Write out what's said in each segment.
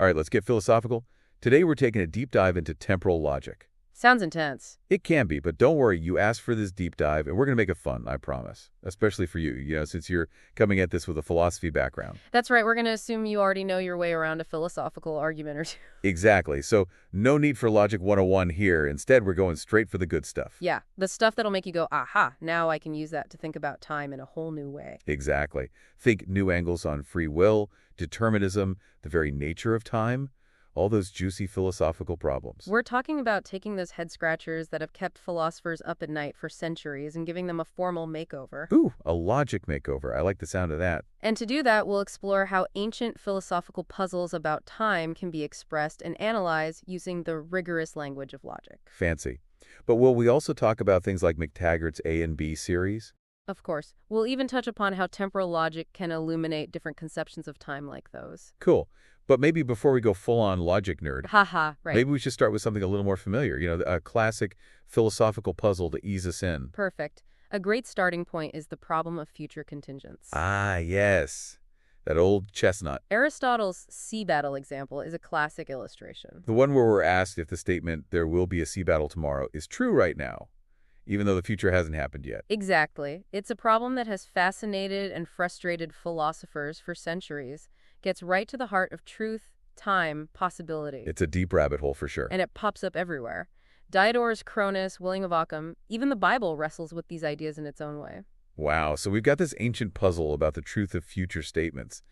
All right, let's get philosophical. Today we're taking a deep dive into temporal logic. Sounds intense. It can be, but don't worry, you asked for this deep dive, and we're going to make it fun, I promise. Especially for you, since you're coming at this with a philosophy background. That's right, we're going to assume you already know your way around a philosophical argument or two. Exactly, so no need for Logic 101 here. Instead, we're going straight for the good stuff. Yeah, the stuff that'll make you go, aha, now I can use that to think about time in a whole new way. Exactly. Think new angles on free will, determinism, the very nature of time, all those juicy philosophical problems. We're talking about taking those head-scratchers that have kept philosophers up at night for centuries and giving them a formal makeover. Ooh, a logic makeover. I like the sound of that. And to do that, we'll explore how ancient philosophical puzzles about time can be expressed and analyzed using the rigorous language of logic. Fancy. But will we also talk about things like McTaggart's A and B series? Of course, we'll even touch upon how temporal logic can illuminate different conceptions of time like those. Cool. But maybe before we go full-on logic nerd, Haha, right. maybe we should start with something a little more familiar, a classic philosophical puzzle to ease us in. Perfect. A great starting point is the problem of future contingents. Ah, yes. That old chestnut. Aristotle's sea battle example is a classic illustration. The one where we're asked if the statement, there will be a sea battle tomorrow, is true right now, even though the future hasn't happened yet. Exactly. It's a problem that has fascinated and frustrated philosophers for centuries. Gets right to the heart of truth, time, possibility. It's a deep rabbit hole for sure. And it pops up everywhere. Diodorus, Cronus, William of Ockham, even the Bible wrestles with these ideas in its own way. Wow, so we've got this ancient puzzle about the truth of future statements,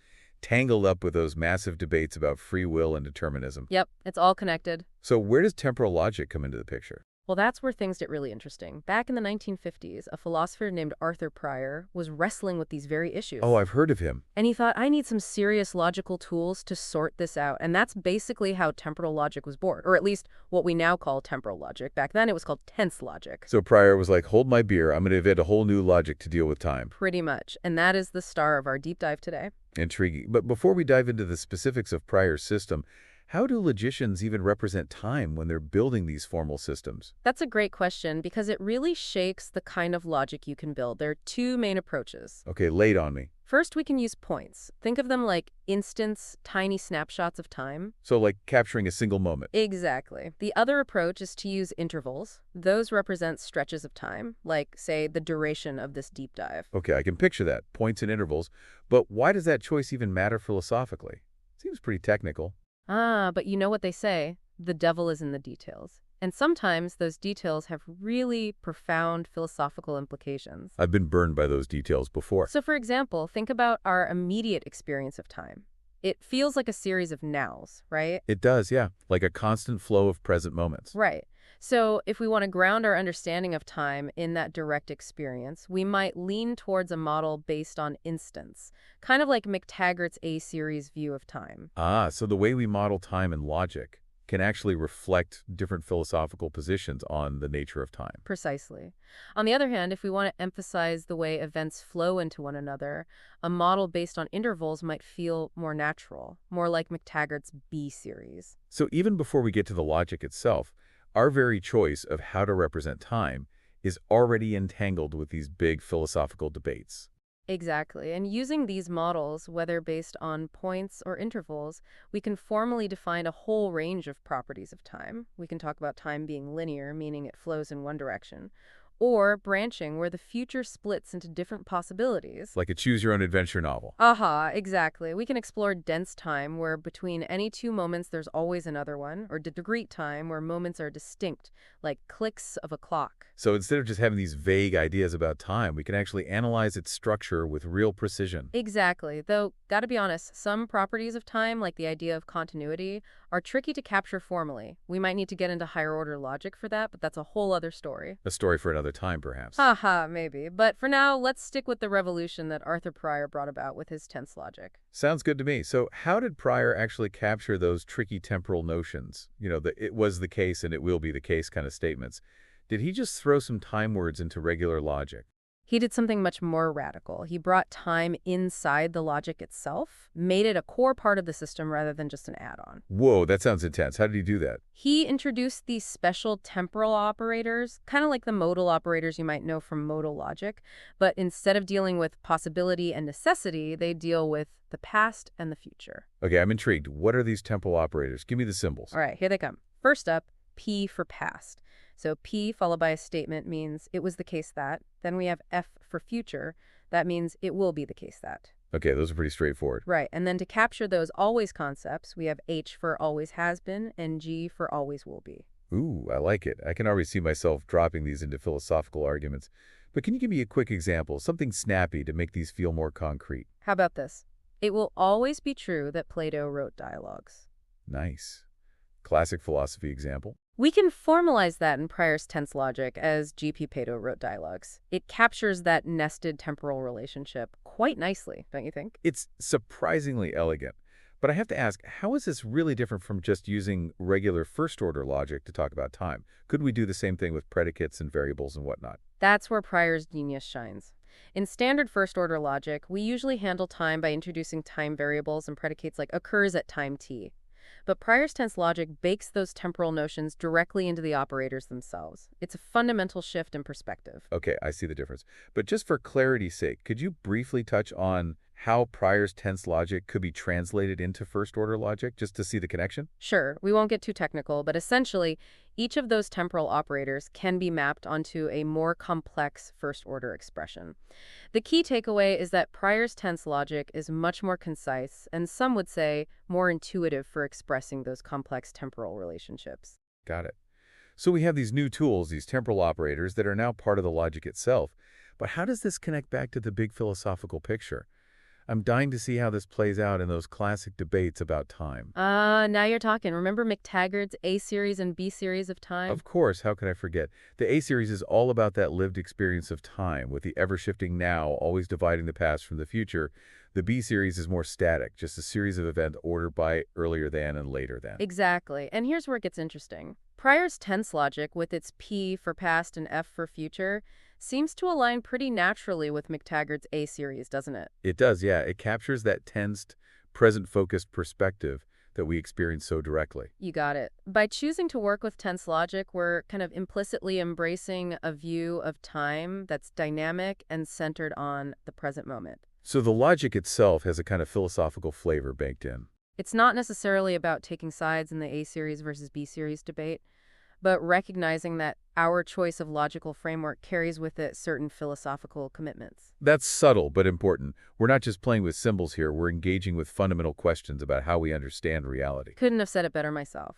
tangled up with those massive debates about free will and determinism. Yep, it's all connected. So where does temporal logic come into the picture? Well, that's where things get really interesting. Back in the 1950s, a philosopher named Arthur Prior was wrestling with these very issues. Oh, I've heard of him. And he thought, I need some serious logical tools to sort this out. And that's basically how temporal logic was born, or at least what we now call temporal logic. Back then, it was called tense logic. So Prior was like, hold my beer, I'm going to invent a whole new logic to deal with time. Pretty much. And that is the star of our deep dive today. Intriguing. But before we dive into the specifics of Prior's system, how do logicians even represent time when they're building these formal systems? That's a great question because it really shakes the kind of logic you can build. There are two main approaches. Okay, lay it on me. First, we can use points. Think of them like instants, tiny snapshots of time. So like capturing a single moment. Exactly. The other approach is to use intervals. Those represent stretches of time, like, say, the duration of this deep dive. Okay, I can picture that, points and intervals. But why does that choice even matter philosophically? Seems pretty technical. Ah, but you know what they say, the devil is in the details. And sometimes those details have really profound philosophical implications. I've been burned by those details before. So for example, think about our immediate experience of time. It feels like a series of nows, right? It does, yeah, like a constant flow of present moments. Right. So if we want to ground our understanding of time in that direct experience, we might lean towards a model based on instants, kind of like McTaggart's A-series view of time. Ah, so the way we model time and logic can actually reflect different philosophical positions on the nature of time. Precisely. On the other hand, if we want to emphasize the way events flow into one another, a model based on intervals might feel more natural, more like McTaggart's B-series. So even before we get to the logic itself, our very choice of how to represent time is already entangled with these big philosophical debates. Exactly. And using these models, whether based on points or intervals, we can formally define a whole range of properties of time. We can talk about time being linear, meaning it flows in one direction, or branching, where the future splits into different possibilities. Like a choose-your-own-adventure novel. Aha, exactly. We can explore dense time, where between any two moments there's always another one, or discrete time, where moments are distinct, like clicks of a clock. So instead of just having these vague ideas about time, we can actually analyze its structure with real precision. Exactly. Though, gotta be honest, some properties of time, like the idea of continuity, are tricky to capture formally. We might need to get into higher-order logic for that, but that's a whole other story. A story for another time, perhaps. Haha, maybe. But for now, let's stick with the revolution that Arthur Prior brought about with his tense logic. Sounds good to me. So how did Prior actually capture those tricky temporal notions? The it was the case and it will be the case kind of statements. Did he just throw some time words into regular logic? He did something much more radical. He brought time inside the logic itself, made it a core part of the system rather than just an add-on. Whoa, that sounds intense. How did he do that? He introduced these special temporal operators, kind of like the modal operators you might know from modal logic, but instead of dealing with possibility and necessity, they deal with the past and the future. Okay, I'm intrigued. What are these temporal operators? Give me the symbols. All right, here they come. First up, P for past. So P followed by a statement means it was the case that. Then we have F for future. That means it will be the case that. Okay, those are pretty straightforward. Right, and then to capture those always concepts, we have H for always has been and G for always will be. Ooh, I like it. I can already see myself dropping these into philosophical arguments. But can you give me a quick example, something snappy to make these feel more concrete? How about this? It will always be true that Plato wrote dialogues. Nice. Classic philosophy example. We can formalize that in prior tense logic as G.P. Plato wrote dialogues. It captures that nested temporal relationship quite nicely, don't you think? It's surprisingly elegant. But I have to ask, how is this really different from just using regular first-order logic to talk about time? Could we do the same thing with predicates and variables and whatnot? That's where Prior's genius shines. In standard first-order logic, we usually handle time by introducing time variables and predicates like occurs at time t. But prior tense logic bakes those temporal notions directly into the operators themselves. It's a fundamental shift in perspective. Okay, I see the difference. But just for clarity's sake, could you briefly touch on how prior tense logic could be translated into first-order logic, just to see the connection? Sure, we won't get too technical, but essentially, each of those temporal operators can be mapped onto a more complex first-order expression. The key takeaway is that prior tense logic is much more concise, and some would say more intuitive for expressing those complex temporal relationships. Got it. So we have these new tools, these temporal operators, that are now part of the logic itself. But how does this connect back to the big philosophical picture? I'm dying to see how this plays out in those classic debates about time. Now you're talking. Remember McTaggart's A series and B series of time? Of course, how could I forget? The A series is all about that lived experience of time, with the ever-shifting now always dividing the past from the future. The B series is more static, just a series of events ordered by earlier than and later than. Exactly. And here's where it gets interesting. Prior's tense logic, with its P for past and F for future, seems to align pretty naturally with McTaggart's A series, doesn't it? It does, yeah. It captures that tensed, present-focused perspective that we experience so directly. You got it. By choosing to work with tense logic, we're kind of implicitly embracing a view of time that's dynamic and centered on the present moment. So the logic itself has a kind of philosophical flavor baked in. It's not necessarily about taking sides in the A series versus B series debate, but recognizing that our choice of logical framework carries with it certain philosophical commitments. That's subtle but important. We're not just playing with symbols here, we're engaging with fundamental questions about how we understand reality. Couldn't have said it better myself.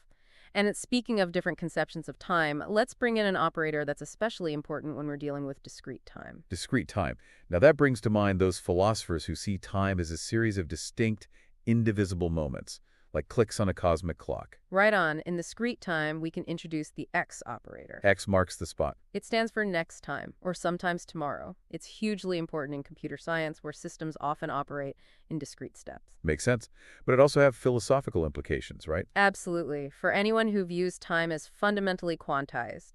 And it's speaking of different conceptions of time, let's bring in an operator that's especially important when we're dealing with discrete time. Discrete time. Now that brings to mind those philosophers who see time as a series of distinct, indivisible moments, like clicks on a cosmic clock. Right on. In discrete time, we can introduce the X operator. X marks the spot. It stands for next time, or sometimes tomorrow. It's hugely important in computer science, where systems often operate in discrete steps. Makes sense. But it also has philosophical implications, right? Absolutely. For anyone who views time as fundamentally quantized,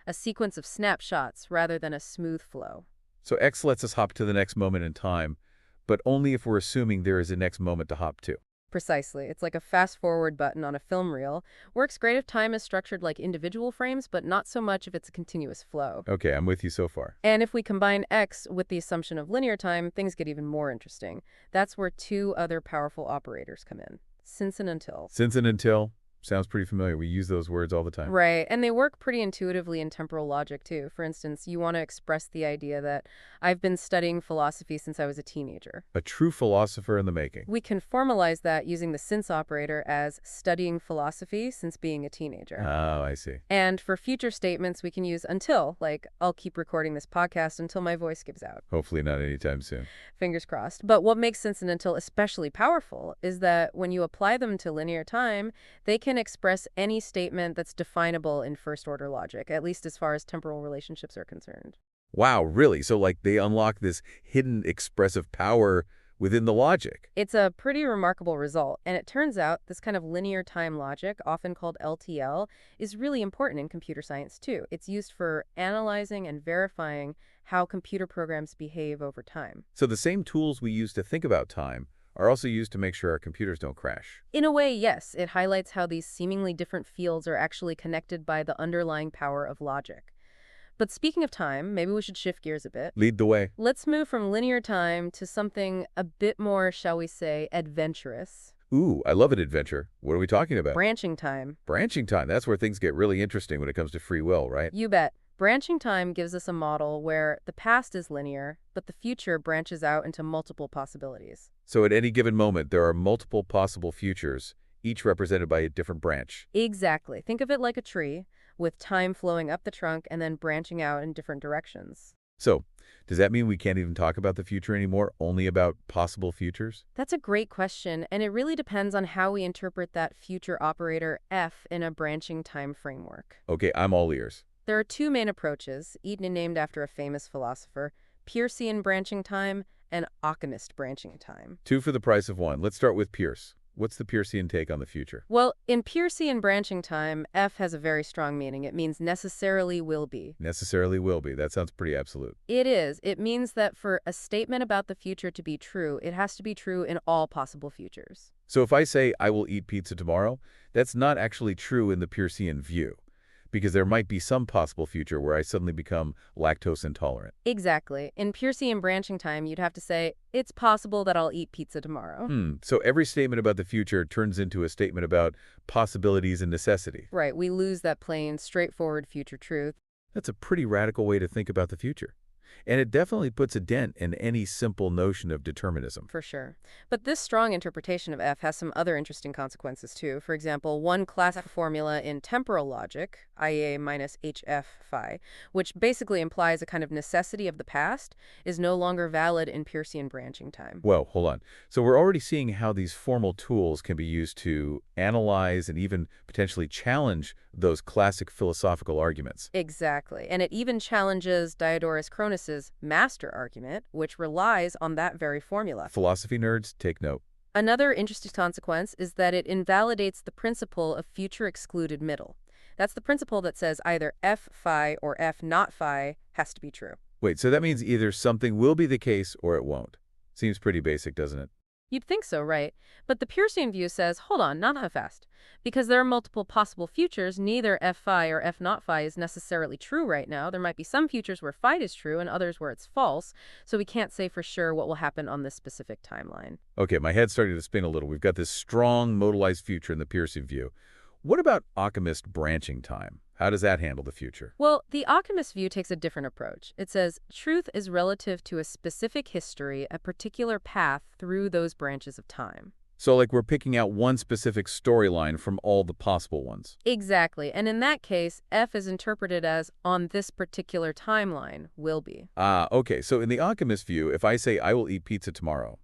a sequence of snapshots rather than a smooth flow. So X lets us hop to the next moment in time, but only if we're assuming there is a next moment to hop to. Precisely. It's like a fast-forward button on a film reel. Works great if time is structured like individual frames, but not so much if it's a continuous flow. Okay, I'm with you so far. And if we combine X with the assumption of linear time, things get even more interesting. That's where two other powerful operators come in. Since and until. Since and until. Sounds pretty familiar. We use those words all the time. Right, and they work pretty intuitively in temporal logic, too. For instance, you want to express the idea that I've been studying philosophy since I was a teenager. A true philosopher in the making. We can formalize that using the since operator as studying philosophy since being a teenager. Oh, I see. And for future statements, we can use until, like, I'll keep recording this podcast until my voice gives out. Hopefully not anytime soon. Fingers crossed. But what makes since and until especially powerful is that when you apply them to linear time, they can express any statement that's definable in first-order logic, at least as far as temporal relationships are concerned. Wow, really? So like they unlock this hidden expressive power within the logic. It's a pretty remarkable result, and it turns out this kind of linear time logic, often called LTL, is really important in computer science too. It's used for analyzing and verifying how computer programs behave over time. So the same tools we use to think about time are also used to make sure our computers don't crash. In a way, yes, it highlights how these seemingly different fields are actually connected by the underlying power of logic. But speaking of time, maybe we should shift gears a bit. Lead the way. Let's move from linear time to something a bit more, shall we say, adventurous. Ooh, I love an adventure. What are we talking about? Branching time. Branching time. That's where things get really interesting when it comes to free will, right? You bet. Branching time gives us a model where the past is linear, but the future branches out into multiple possibilities. So at any given moment, there are multiple possible futures, each represented by a different branch. Exactly. Think of it like a tree, with time flowing up the trunk and then branching out in different directions. So, does that mean we can't even talk about the future anymore, only about possible futures? That's a great question, and it really depends on how we interpret that future operator f in a branching time framework. Okay, I'm all ears. There are two main approaches, each named after a famous philosopher: Peircean branching time and Occamist branching time. Two for the price of one. Let's start with Pierce. What's the Peircean take on the future? Well, in Peircean branching time, f has a very strong meaning. It means necessarily will be. Necessarily will be. That sounds pretty absolute. It is. It means that for a statement about the future to be true, it has to be true in all possible futures. So if I say I will eat pizza tomorrow, that's not actually true in the Peircean view, because there might be some possible future where I suddenly become lactose intolerant. Exactly. In Peircean branching time, you'd have to say, it's possible that I'll eat pizza tomorrow. So every statement about the future turns into a statement about possibilities and necessity. Right, we lose that plain, straightforward future truth. That's a pretty radical way to think about the future. And it definitely puts a dent in any simple notion of determinism. For sure. But this strong interpretation of f has some other interesting consequences too. For example, one classic formula in temporal logic, IA minus HF phi, which basically implies a kind of necessity of the past, is no longer valid in Peircean branching time. Well, hold on. So we're already seeing how these formal tools can be used to analyze and even potentially challenge those classic philosophical arguments. Exactly. And it even challenges Diodorus Cronus's master argument, which relies on that very formula. Philosophy nerds, take note. Another interesting consequence is that it invalidates the principle of future excluded middle. That's the principle that says either f phi or f not phi has to be true. Wait, so that means either something will be the case or it won't. Seems pretty basic, doesn't it? You'd think so, right? But the Peircean view says, hold on, not that fast. Because there are multiple possible futures, neither f phi or f not phi is necessarily true right now. There might be some futures where phi is true and others where it's false, so we can't say for sure what will happen on this specific timeline. Okay, my head's starting to spin a little. We've got this strong modalized future in the Peircean view. What about Occamist branching time? How does that handle the future? Well, the Occamist view takes a different approach. It says truth is relative to a specific history, a particular path through those branches of time. So like we're picking out one specific storyline from all the possible ones. Exactly. And in that case, f is interpreted as on this particular timeline, will be. Okay. So in the Occamist view, if I say I will eat pizza tomorrow,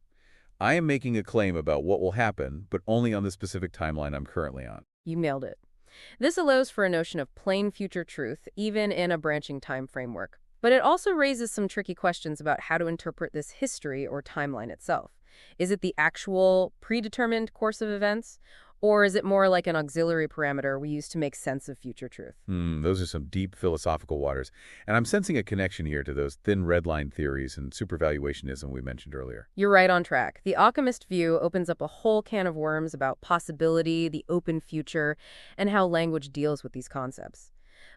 I am making a claim about what will happen, but only on the specific timeline I'm currently on. You nailed it. This allows for a notion of plain future truth, even in a branching time framework. But it also raises some tricky questions about how to interpret this history or timeline itself. Is it the actual predetermined course of events, or is it more like an auxiliary parameter we use to make sense of future truth? Those are some deep philosophical waters. And I'm sensing a connection here to those thin red line theories and supervaluationism we mentioned earlier. You're right on track. The Occamist view opens up a whole can of worms about possibility, the open future, and how language deals with these concepts.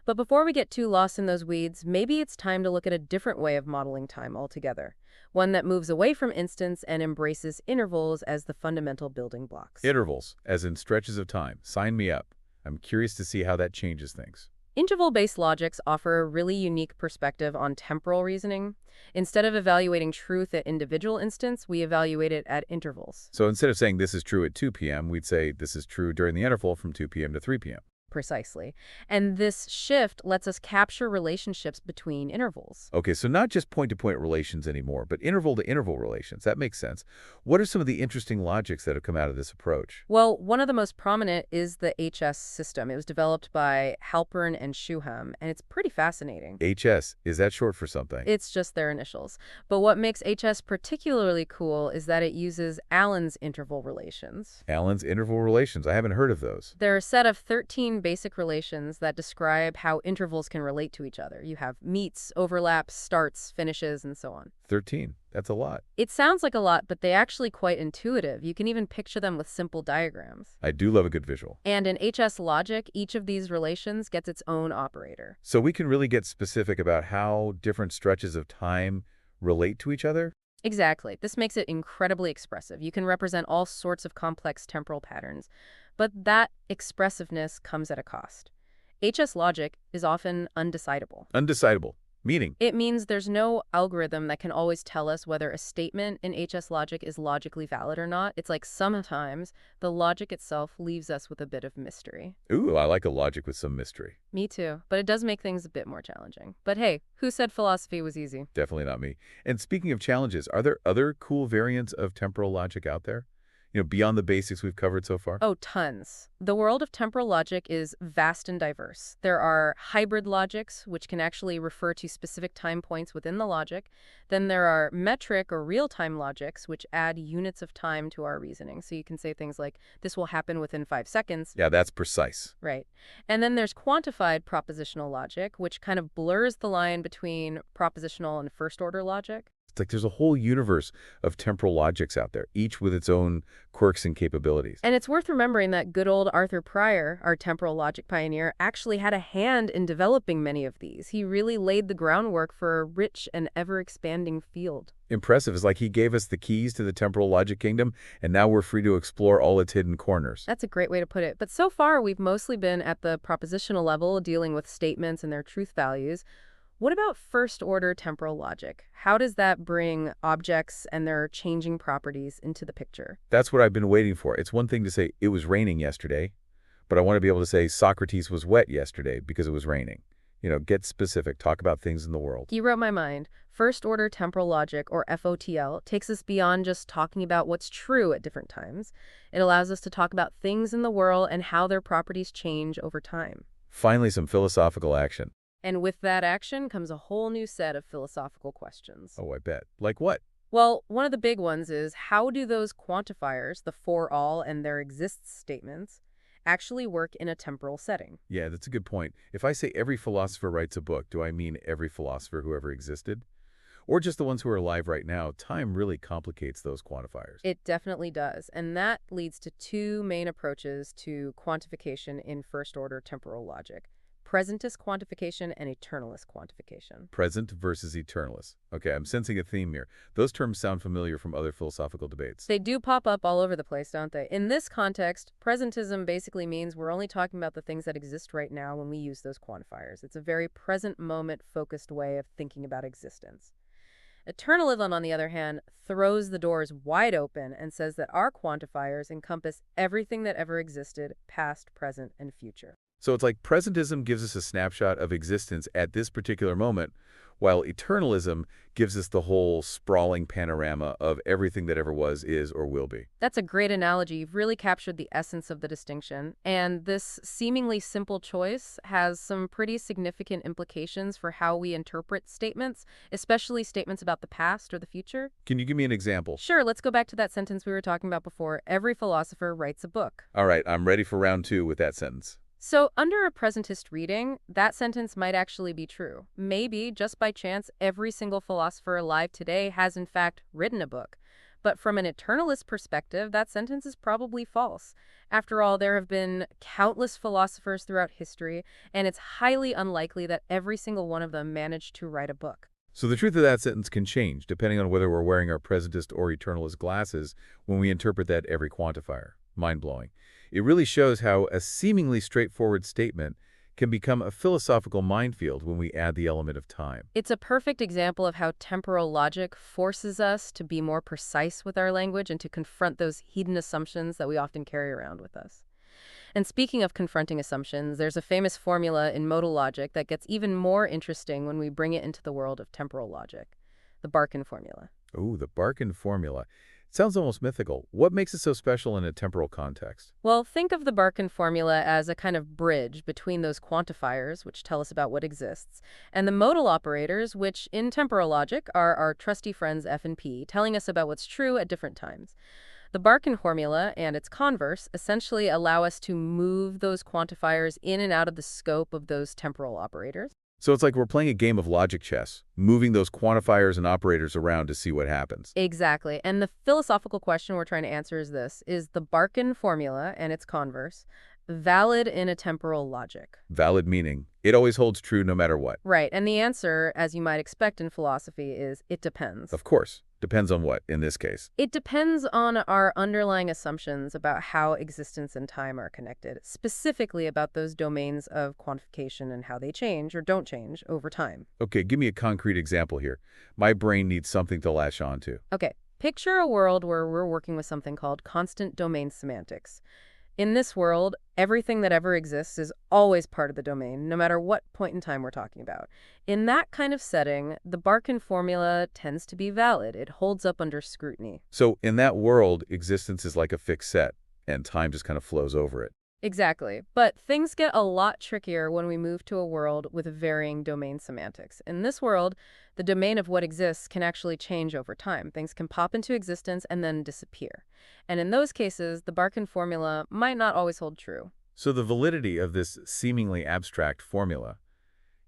But before we get too lost in those weeds, maybe it's time to look at a different way of modeling time altogether. One that moves away from instants and embraces intervals as the fundamental building blocks. Intervals, as in stretches of time. Sign me up. I'm curious to see how that changes things. Interval-based logics offer a really unique perspective on temporal reasoning. Instead of evaluating truth at individual instants, we evaluate it at intervals. So instead of saying this is true at 2 p.m., we'd say this is true during the interval from 2 p.m. to 3 p.m. Precisely. And this shift lets us capture relationships between intervals. Okay, so not just point-to-point relations anymore, but interval-to-interval relations. That makes sense. What are some of the interesting logics that have come out of this approach? Well, one of the most prominent is the HS system. It was developed by Halpern and Schuham, and it's pretty fascinating. HS, is that short for something? It's just their initials. But what makes HS particularly cool is that it uses Allen's interval relations. Allen's interval relations. I haven't heard of those. They're a set of 13 basic relations that describe how intervals can relate to each other. You have meets, overlaps, starts, finishes, and so on. 13. That's a lot. It sounds like a lot, but they're actually quite intuitive. You can even picture them with simple diagrams. I do love a good visual. And in HS logic, each of these relations gets its own operator. So we can really get specific about how different stretches of time relate to each other? Exactly. This makes it incredibly expressive. You can represent all sorts of complex temporal patterns, but that expressiveness comes at a cost. HS logic is often undecidable. Undecidable. Meaning? It means there's no algorithm that can always tell us whether a statement in HS logic is logically valid or not. It's like sometimes the logic itself leaves us with a bit of mystery. Ooh, I like a logic with some mystery. Me too, but it does make things a bit more challenging. But hey, who said philosophy was easy? Definitely not me. And speaking of challenges, are there other cool variants of temporal logic out there? Beyond the basics we've covered so far? Oh, tons. The world of temporal logic is vast and diverse. There are hybrid logics, which can actually refer to specific time points within the logic. Then there are metric or real-time logics, which add units of time to our reasoning. So you can say things like, this will happen within 5 seconds. Yeah, that's precise. Right. And then there's quantified propositional logic, which kind of blurs the line between propositional and first-order logic. It's like there's a whole universe of temporal logics out there, each with its own quirks and capabilities. And it's worth remembering that good old Arthur Prior, our temporal logic pioneer, actually had a hand in developing many of these. He really laid the groundwork for a rich and ever-expanding field. Impressive. It's like he gave us the keys to the temporal logic kingdom, and now we're free to explore all its hidden corners. That's a great way to put it. But so far, we've mostly been at the propositional level, dealing with statements and their truth values. What about first-order temporal logic? How does that bring objects and their changing properties into the picture? That's what I've been waiting for. It's one thing to say, it was raining yesterday, but I want to be able to say Socrates was wet yesterday because it was raining. Get specific. Talk about things in the world. You wrote my mind. First-order temporal logic, or FOTL, takes us beyond just talking about what's true at different times. It allows us to talk about things in the world and how their properties change over time. Finally, some philosophical action. And with that action comes a whole new set of philosophical questions. Oh, I bet. Like what? Well, one of the big ones is, how do those quantifiers, the for all and their exists statements, actually work in a temporal setting? Yeah, that's a good point. If I say every philosopher writes a book, do I mean every philosopher who ever existed? Or just the ones who are alive right now? Time really complicates those quantifiers. It definitely does. And that leads to two main approaches to quantification in first-order temporal logic: presentist quantification and eternalist quantification. Present versus eternalist. Okay, I'm sensing a theme here. Those terms sound familiar from other philosophical debates. They do pop up all over the place, don't they? In this context, presentism basically means we're only talking about the things that exist right now when we use those quantifiers. It's a very present moment-focused way of thinking about existence. Eternalism, on the other hand, throws the doors wide open and says that our quantifiers encompass everything that ever existed, past, present, and future. So it's like presentism gives us a snapshot of existence at this particular moment, while eternalism gives us the whole sprawling panorama of everything that ever was, is, or will be. That's a great analogy. You've really captured the essence of the distinction. And this seemingly simple choice has some pretty significant implications for how we interpret statements, especially statements about the past or the future. Can you give me an example? Sure, let's go back to that sentence we were talking about before. Every philosopher writes a book. All right, I'm ready for round 2 with that sentence. So under a presentist reading, that sentence might actually be true. Maybe, just by chance, every single philosopher alive today has in fact written a book. But from an eternalist perspective, that sentence is probably false. After all, there have been countless philosophers throughout history, and it's highly unlikely that every single one of them managed to write a book. So the truth of that sentence can change depending on whether we're wearing our presentist or eternalist glasses when we interpret that every quantifier. Mind-blowing. It really shows how a seemingly straightforward statement can become a philosophical minefield when we add the element of time. It's a perfect example of how temporal logic forces us to be more precise with our language and to confront those hidden assumptions that we often carry around with us. And speaking of confronting assumptions, there's a famous formula in modal logic that gets even more interesting when we bring it into the world of temporal logic, the Barkin formula. Ooh, the Barkin formula. It sounds almost mythical. What makes it so special in a temporal context? Well, think of the Barkin formula as a kind of bridge between those quantifiers, which tell us about what exists, and the modal operators, which in temporal logic are our trusty friends f and p, telling us about what's true at different times. The Barkin formula and its converse essentially allow us to move those quantifiers in and out of the scope of those temporal operators. So it's like we're playing a game of logic chess, moving those quantifiers and operators around to see what happens. Exactly. And the philosophical question we're trying to answer is this: is the Barkin formula and its converse valid in a temporal logic? Valid meaning it always holds true no matter what. Right. And the answer, as you might expect in philosophy, is it depends. Of course. Depends on what, in this case. It depends on our underlying assumptions about how existence and time are connected, specifically about those domains of quantification and how they change or don't change over time. Okay, give me a concrete example here. My brain needs something to latch on to. Okay, picture a world where we're working with something called constant domain semantics. In this world, everything that ever exists is always part of the domain, no matter what point in time we're talking about. In that kind of setting, the Barkin formula tends to be valid. It holds up under scrutiny. So in that world, existence is like a fixed set, and time just kind of flows over it. Exactly. But things get a lot trickier when we move to a world with varying domain semantics. In this world, the domain of what exists can actually change over time. Things can pop into existence and then disappear. And in those cases, the Barkin formula might not always hold true. So the validity of this seemingly abstract formula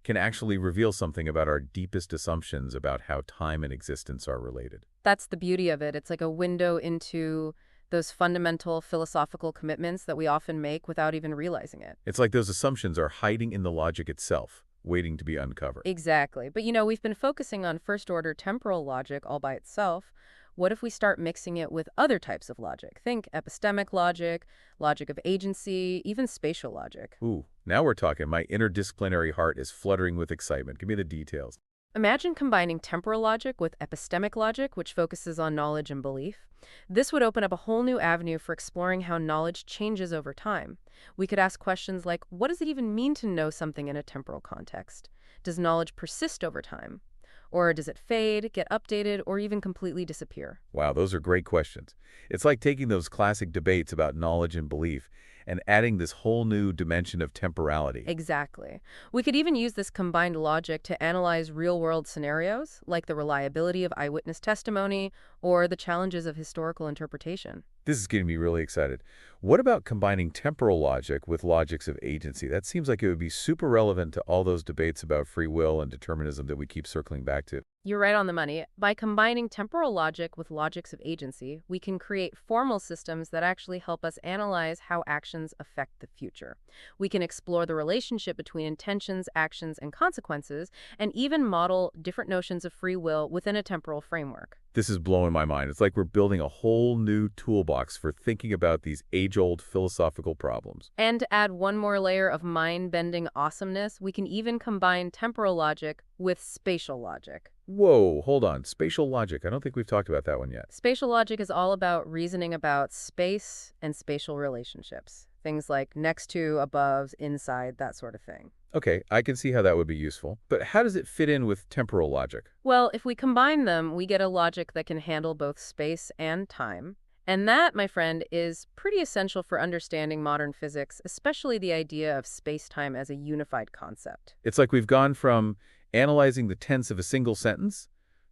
can actually reveal something about our deepest assumptions about how time and existence are related. That's the beauty of it. It's like a window into those fundamental philosophical commitments that we often make without even realizing it. It's like those assumptions are hiding in the logic itself, waiting to be uncovered. Exactly. But we've been focusing on first-order temporal logic all by itself. What if we start mixing it with other types of logic? Think epistemic logic, logic of agency, even spatial logic. Ooh, now we're talking. My interdisciplinary heart is fluttering with excitement. Give me the details. Imagine combining temporal logic with epistemic logic, which focuses on knowledge and belief. This would open up a whole new avenue for exploring how knowledge changes over time. We could ask questions like, what does it even mean to know something in a temporal context? Does knowledge persist over time? Or does it fade, get updated, or even completely disappear? Wow, those are great questions. It's like taking those classic debates about knowledge and belief and adding this whole new dimension of temporality. Exactly. We could even use this combined logic to analyze real-world scenarios, like the reliability of eyewitness testimony or the challenges of historical interpretation. This is getting me really excited. What about combining temporal logic with logics of agency? That seems like it would be super relevant to all those debates about free will and determinism that we keep circling back to. You're right on the money. By combining temporal logic with logics of agency, we can create formal systems that actually help us analyze how actions affect the future. We can explore the relationship between intentions, actions, and consequences, and even model different notions of free will within a temporal framework. This is blowing my mind. It's like we're building a whole new toolbox for thinking about these age-old philosophical problems. And to add one more layer of mind-bending awesomeness, we can even combine temporal logic with spatial logic. Whoa, hold on. Spatial logic. I don't think we've talked about that one yet. Spatial logic is all about reasoning about space and spatial relationships. Things like next to, above, inside, that sort of thing. Okay, I can see how that would be useful. But how does it fit in with temporal logic? Well, if we combine them, we get a logic that can handle both space and time. And that, my friend, is pretty essential for understanding modern physics, especially the idea of space-time as a unified concept. It's like we've gone from analyzing the tense of a single sentence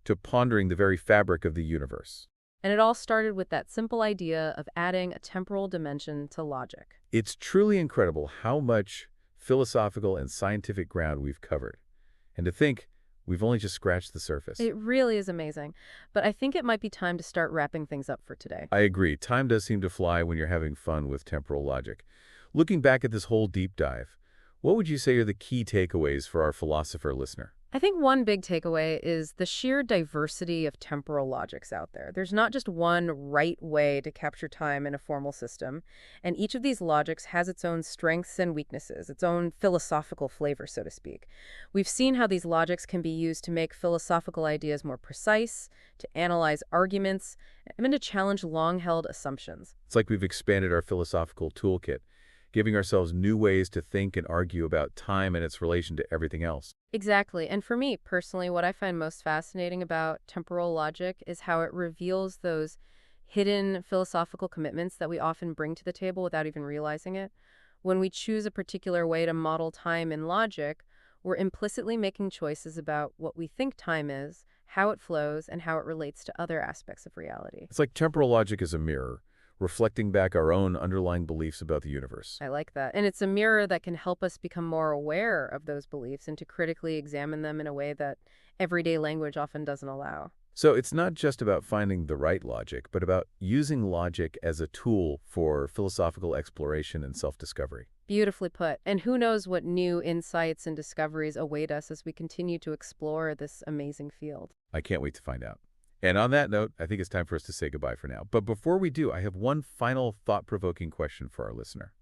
to pondering the very fabric of the universe. And it all started with that simple idea of adding a temporal dimension to logic. It's truly incredible how much philosophical and scientific ground we've covered. And to think, we've only just scratched the surface. It really is amazing. But I think it might be time to start wrapping things up for today. I agree. Time does seem to fly when you're having fun with temporal logic. Looking back at this whole deep dive, what would you say are the key takeaways for our philosopher listener? I think one big takeaway is the sheer diversity of temporal logics out there. There's not just one right way to capture time in a formal system, and each of these logics has its own strengths and weaknesses, its own philosophical flavor, so to speak. We've seen how these logics can be used to make philosophical ideas more precise, to analyze arguments, and even to challenge long-held assumptions. It's like we've expanded our philosophical toolkit, giving ourselves new ways to think and argue about time and its relation to everything else. Exactly. And for me, personally, what I find most fascinating about temporal logic is how it reveals those hidden philosophical commitments that we often bring to the table without even realizing it. When we choose a particular way to model time in logic, we're implicitly making choices about what we think time is, how it flows, and how it relates to other aspects of reality. It's like temporal logic is a mirror, reflecting back our own underlying beliefs about the universe. I like that. And it's a mirror that can help us become more aware of those beliefs and to critically examine them in a way that everyday language often doesn't allow. So it's not just about finding the right logic, but about using logic as a tool for philosophical exploration and self-discovery. Beautifully put. And who knows what new insights and discoveries await us as we continue to explore this amazing field. I can't wait to find out. And on that note, I think it's time for us to say goodbye for now. But before we do, I have one final thought-provoking question for our listener.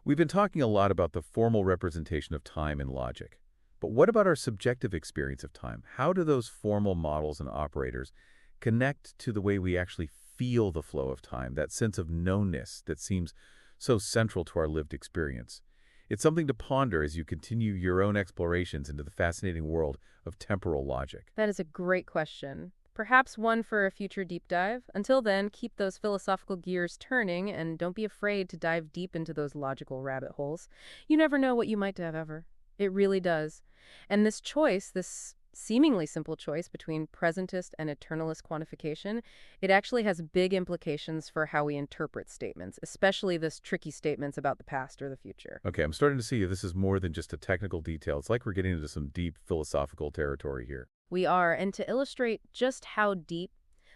We've been talking a lot about the formal representation of time in logic. But what about our subjective experience of time? How do those formal models and operators connect to the way we actually feel the flow of time, that sense of knownness that seems so central to our lived experience? It's something to ponder as you continue your own explorations into the fascinating world of temporal logic. That is a great question. Perhaps one for a future deep dive. Until then, keep those philosophical gears turning and don't be afraid to dive deep into those logical rabbit holes. You never know what you might have ever. It really does. And this choice, this seemingly simple choice between presentist and eternalist quantification, it actually has big implications for how we interpret statements, especially this tricky statements about the past or the future. Okay, I'm starting to see this is more than just a technical detail. It's like we're getting into some deep philosophical territory here. We are, and to illustrate just how deep,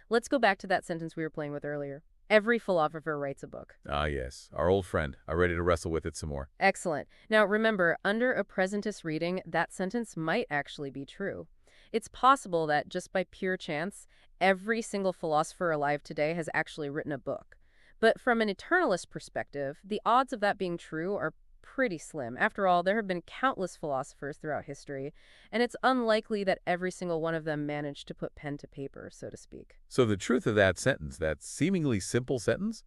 let's go back to that sentence we were playing with earlier. Every philosopher writes a book. Ah, yes, our old friend. I'm ready to wrestle with it some more. Excellent. Now remember, under a presentist reading, that sentence might actually be true. It's possible that just by pure chance, every single philosopher alive today has actually written a book. But from an eternalist perspective, the odds of that being true are pretty slim. After all, there have been countless philosophers throughout history, and it's unlikely that every single one of them managed to put pen to paper, so to speak. So the truth of that sentence, that seemingly simple sentence,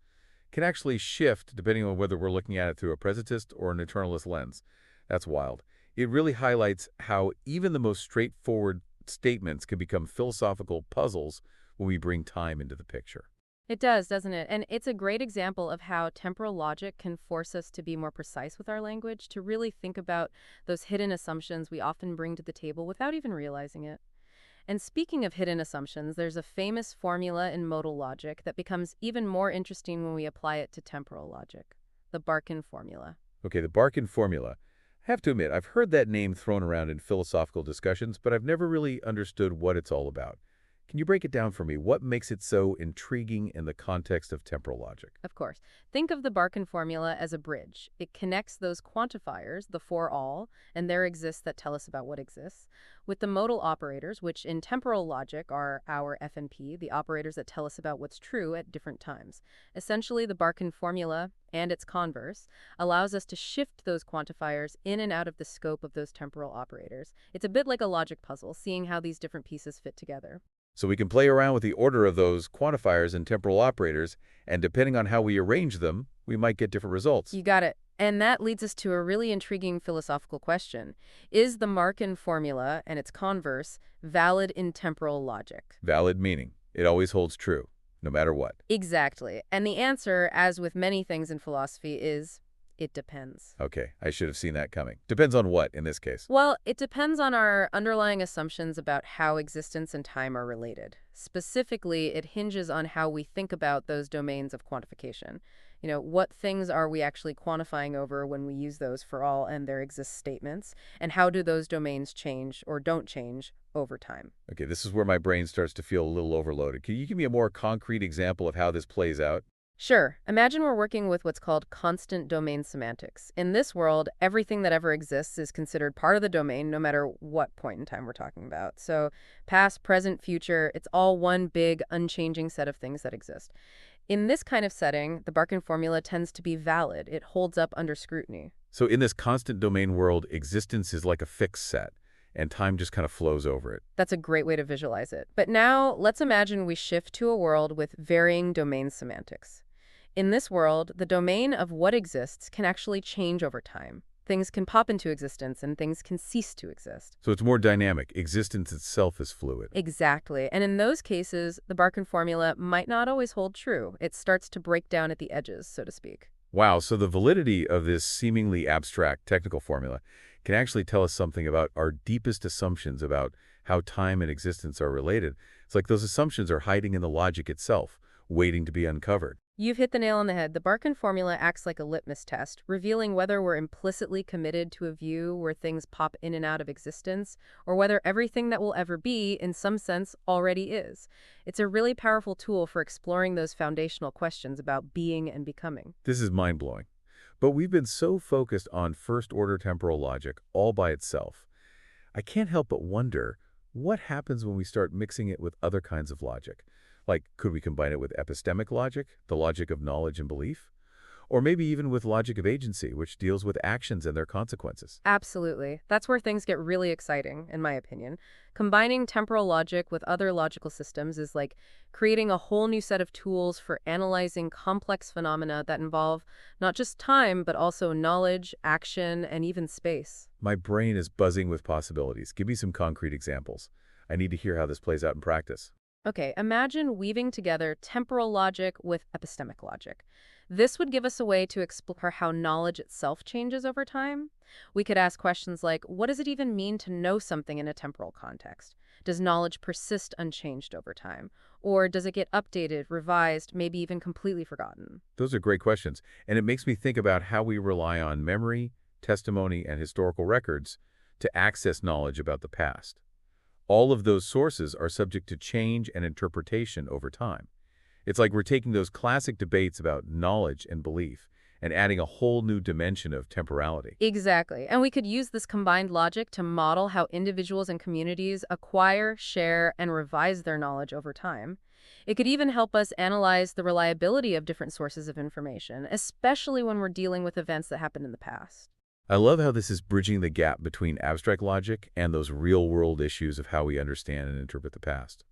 can actually shift depending on whether we're looking at it through a presentist or an eternalist lens. That's wild. It really highlights how even the most straightforward statements can become philosophical puzzles when we bring time into the picture. It does, doesn't it? And it's a great example of how temporal logic can force us to be more precise with our language, to really think about those hidden assumptions we often bring to the table without even realizing it. And speaking of hidden assumptions, there's a famous formula in modal logic that becomes even more interesting when we apply it to temporal logic, the Barkin formula. Okay, the Barkin formula. I have to admit, I've heard that name thrown around in philosophical discussions, but I've never really understood what it's all about. Can you break it down for me? What makes it so intriguing in the context of temporal logic? Of course. Think of the Barkin formula as a bridge. It connects those quantifiers, the for all, and there exists that tell us about what exists, with the modal operators, which in temporal logic are our F and P, the operators that tell us about what's true at different times. Essentially, the Barkin formula and its converse allows us to shift those quantifiers in and out of the scope of those temporal operators. It's a bit like a logic puzzle, seeing how these different pieces fit together. So we can play around with the order of those quantifiers and temporal operators, and depending on how we arrange them, we might get different results. You got it. And that leads us to a really intriguing philosophical question. Is the Markin formula and its converse valid in temporal logic? Valid meaning it always holds true, no matter what. Exactly. And the answer, as with many things in philosophy, is it depends. Okay, I should have seen that coming. Depends on what in this case? Well, it depends on our underlying assumptions about how existence and time are related. Specifically, it hinges on how we think about those domains of quantification. What things are we actually quantifying over when we use those for all and there exist statements? And how do those domains change or don't change over time? Okay, this is where my brain starts to feel a little overloaded. Can you give me a more concrete example of how this plays out? Sure. Imagine we're working with what's called constant domain semantics. In this world, everything that ever exists is considered part of the domain, no matter what point in time we're talking about. So past, present, future, it's all one big, unchanging set of things that exist. In this kind of setting, the Barkin formula tends to be valid. It holds up under scrutiny. So in this constant domain world, existence is like a fixed set, and time just kind of flows over it. That's a great way to visualize it. But now, let's imagine we shift to a world with varying domain semantics. In this world, the domain of what exists can actually change over time. Things can pop into existence and things can cease to exist. So it's more dynamic. Existence itself is fluid. Exactly. And in those cases, the Barkan formula might not always hold true. It starts to break down at the edges, so to speak. Wow, so the validity of this seemingly abstract technical formula can actually tell us something about our deepest assumptions about how time and existence are related. It's like those assumptions are hiding in the logic itself, waiting to be uncovered. You've hit the nail on the head. The Barkan formula acts like a litmus test, revealing whether we're implicitly committed to a view where things pop in and out of existence, or whether everything that will ever be, in some sense, already is. It's a really powerful tool for exploring those foundational questions about being and becoming. This is mind-blowing. But we've been so focused on first-order temporal logic all by itself. I can't help but wonder, what happens when we start mixing it with other kinds of logic? Like, could we combine it with epistemic logic, the logic of knowledge and belief? Or maybe even with logic of agency, which deals with actions and their consequences? Absolutely. That's where things get really exciting, in my opinion. Combining temporal logic with other logical systems is like creating a whole new set of tools for analyzing complex phenomena that involve not just time, but also knowledge, action, and even space. My brain is buzzing with possibilities. Give me some concrete examples. I need to hear how this plays out in practice. Okay, imagine weaving together temporal logic with epistemic logic. This would give us a way to explore how knowledge itself changes over time. We could ask questions like, what does it even mean to know something in a temporal context? Does knowledge persist unchanged over time? Or does it get updated, revised, maybe even completely forgotten? Those are great questions, and it makes me think about how we rely on memory, testimony, and historical records to access knowledge about the past. All of those sources are subject to change and interpretation over time. It's like we're taking those classic debates about knowledge and belief and adding a whole new dimension of temporality. Exactly. And we could use this combined logic to model how individuals and communities acquire, share, and revise their knowledge over time. It could even help us analyze the reliability of different sources of information, especially when we're dealing with events that happened in the past. I love how this is bridging the gap between abstract logic and those real-world issues of how we understand and interpret the past.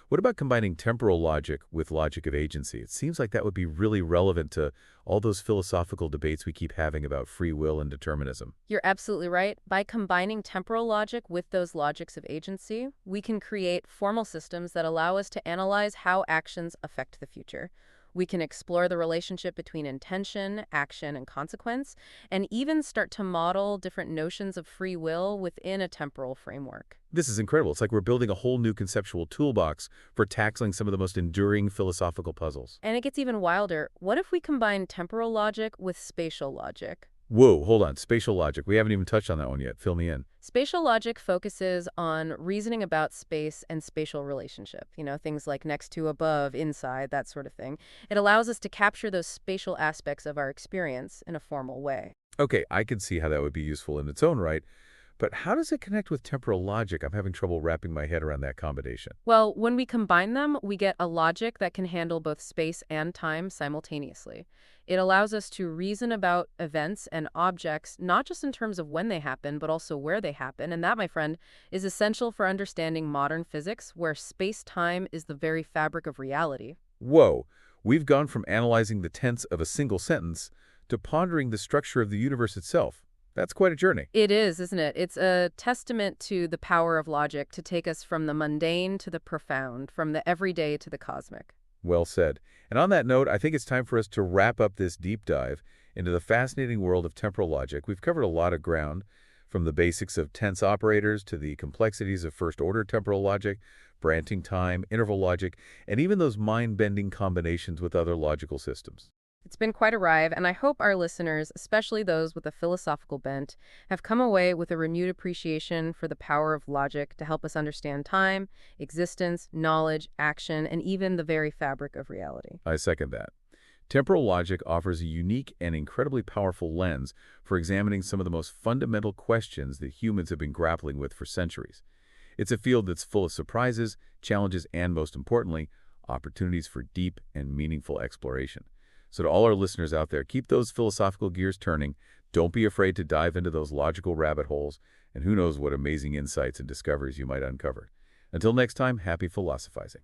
What about combining temporal logic with logic of agency? It seems like that would be really relevant to all those philosophical debates we keep having about free will and determinism. You're absolutely right. By combining temporal logic with those logics of agency, we can create formal systems that allow us to analyze how actions affect the future. We can explore the relationship between intention, action, and consequence, and even start to model different notions of free will within a temporal framework. This is incredible. It's like we're building a whole new conceptual toolbox for tackling some of the most enduring philosophical puzzles. And it gets even wilder. What if we combine temporal logic with spatial logic? Whoa, hold on. Spatial logic. We haven't even touched on that one yet. Fill me in. Spatial logic focuses on reasoning about space and spatial relationship, things like next to, above, inside, that sort of thing. It allows us to capture those spatial aspects of our experience in a formal way. Okay, I can see how that would be useful in its own right, but how does it connect with temporal logic? I'm having trouble wrapping my head around that combination. Well, when we combine them, we get a logic that can handle both space and time simultaneously. It allows us to reason about events and objects, not just in terms of when they happen, but also where they happen. And that, my friend, is essential for understanding modern physics, where space-time is the very fabric of reality. Whoa, we've gone from analyzing the tense of a single sentence to pondering the structure of the universe itself. That's quite a journey. It is, isn't it? It's a testament to the power of logic to take us from the mundane to the profound, from the everyday to the cosmic. Well said. And on that note, I think it's time for us to wrap up this deep dive into the fascinating world of temporal logic. We've covered a lot of ground, from the basics of tense operators to the complexities of first-order temporal logic, branching time, interval logic, and even those mind-bending combinations with other logical systems. It's been quite a ride, and I hope our listeners, especially those with a philosophical bent, have come away with a renewed appreciation for the power of logic to help us understand time, existence, knowledge, action, and even the very fabric of reality. I second that. Temporal logic offers a unique and incredibly powerful lens for examining some of the most fundamental questions that humans have been grappling with for centuries. It's a field that's full of surprises, challenges, and most importantly, opportunities for deep and meaningful exploration. So to all our listeners out there, keep those philosophical gears turning. Don't be afraid to dive into those logical rabbit holes, and who knows what amazing insights and discoveries you might uncover. Until next time, happy philosophizing.